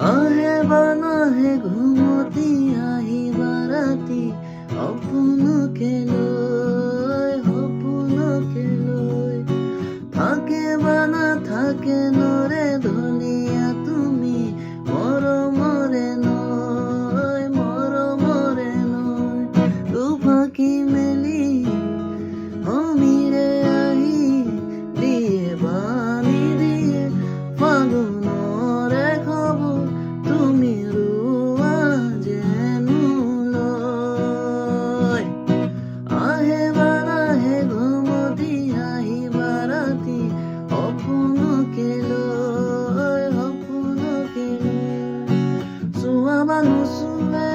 আহে বানাহে ঘুমতি আহিবা ৰাতি সপোনকে লৈ থাকে বা নাথাকে নৰে ধলিয়া তুমি মৰমৰে নৈ দুফাকি মেলি সমীৰে আহি দিয়ে বানি দিয়ে ফাগুনৰে খবৰ তুমি ৰোৱা যেনো লয় আহে বা নাহে ঘুমতি আহিবা ৰাতি সপোনকে লৈ চোৱা বা নুচুৱে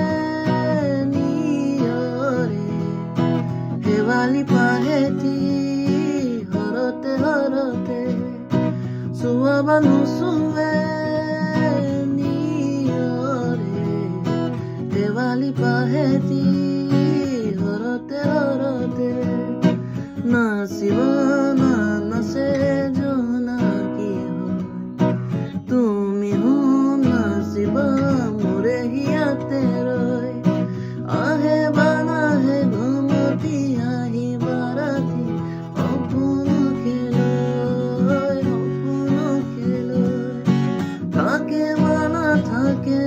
নিয়ৰে শেৱালি পাহেতি হৰতে চোৱা বা নুচুৱে নিয়ৰে শেৱালি পাহেতি হৰতে নাচিব নাচে জোনাকী হয় তুমি নাচিব মোৰে হিয়াতে ৰৈ আহে বা নাহে ঘুমতি আহিবা ৰাতি সপোনকে লৈ থাকে বা নাথাকে